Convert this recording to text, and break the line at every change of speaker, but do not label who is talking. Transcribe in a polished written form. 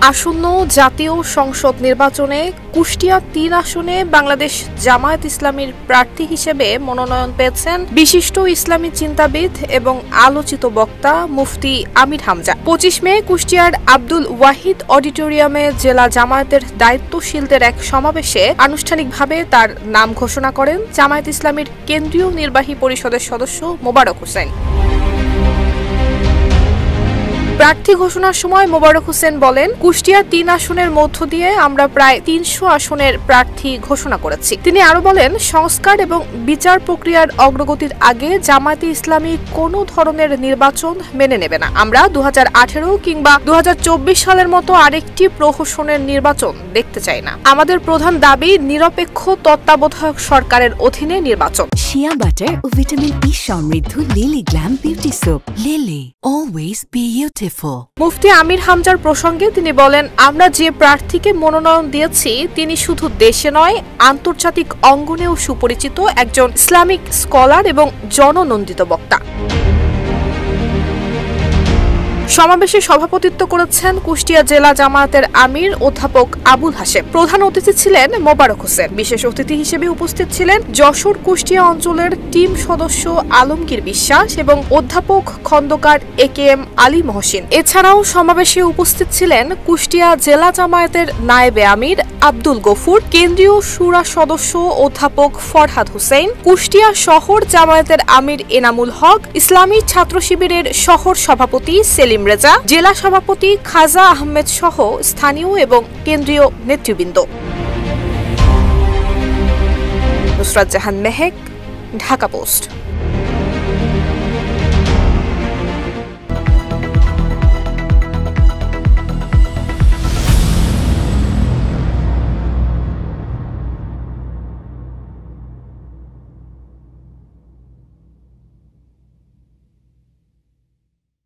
আসন্ন জাতীয় সংসদ নির্বাচনে কুষ্টিয়া ৩ আসনে বাংলাদেশ জামায়াত ইসলামীর প্রার্থী হিসেবে মনোনয়ন পেয়েছেন বিশিষ্ট ইসলামী চিন্তাবিদ এবং আলোচিত বক্তা মুফতি আমির হামজা। ২৫ মে কুষ্টিয়ার আব্দুল ওয়াহিদ অডিটোরিয়ামে জেলা জামায়াতের দায়িত্বশীলদের এক সমাবেশে আনুষ্ঠানিকভাবে তার নাম ঘোষণা করেন জামায়াত ইসলামীর কেন্দ্রীয় নির্বাহী পরিষদের সদস্য মোবারক হোসেন। প্রার্থী ঘোষণার সময় মোবারক হোসেন বলেন, কুষ্টিয়া ৩ আসনের মধ্য দিয়ে আমরা প্রায় ৩০০ আসনের প্রার্থী ঘোষণা করেছি। তিনি আরো বলেন, সংস্কার এবং বিচার প্রক্রিয়ার অগ্রগতির আগে জামায়াতে ইসলামী কোনো ধরনের নির্বাচন মেনে নেবে না। আমরা ২০১৮ কিংবা ২০২৪ সালের মতো আরেকটি প্রহসনের নির্বাচন দেখতে চাই না। আমাদের প্রধান দাবি নিরপেক্ষ তত্ত্বাবধায়ক সরকারের অধীনে নির্বাচন।
শিয়া বাটার ও ভিটামিন ই সমৃদ্ধ Lily glam beauty soap. Lily, always beautiful.
Mufti Amir হামজার প্রসঙ্গে তিনি বলেন, আমরা যে প্রার্থীকে মনোনয়ন দিয়েছি তিনি শুধু দেশে নয় আন্তর্জাতিক অঙ্গনেও সুপরিচিত একজন ইসলামিক স্কলার এবং জননন্দিত বক্তা। সমাবেশে সভাপতিত্ব করেছেন কুষ্টিয়া জেলা জামায়াতের আমির অধ্যাপক আবুল হাশেম। প্রধান অতিথি ছিলেন মোবারক হোসেন। বিশেষ অতিথি হিসেবে উপস্থিত ছিলেন যশোর কুষ্টিয়া অঞ্চলের টিম সদস্য আলমগীর বিশ্বাস এবং অধ্যাপক খন্দকার একেএম আলী মহসিন। এছাড়াও সমাবেশে উপস্থিত ছিলেন কুষ্টিয়া জেলা জামায়াতের নায়েবে আমির আব্দুল গফুর, কেন্দ্রীয় শুরা সদস্য অধ্যাপক ফরহাদ হোসেন, কুষ্টিয়া শহর জামায়াতের আমির এনামুল হক, ইসলামী ছাত্র শিবিরের শহর সভাপতি সেলিম রেজা, জেলা সভাপতি খাজা আহমেদ সহ স্থানীয় এবং কেন্দ্রীয় নেতৃবৃন্দ। নুসরাত জাহান মেহেক, ঢাকা পোস্ট।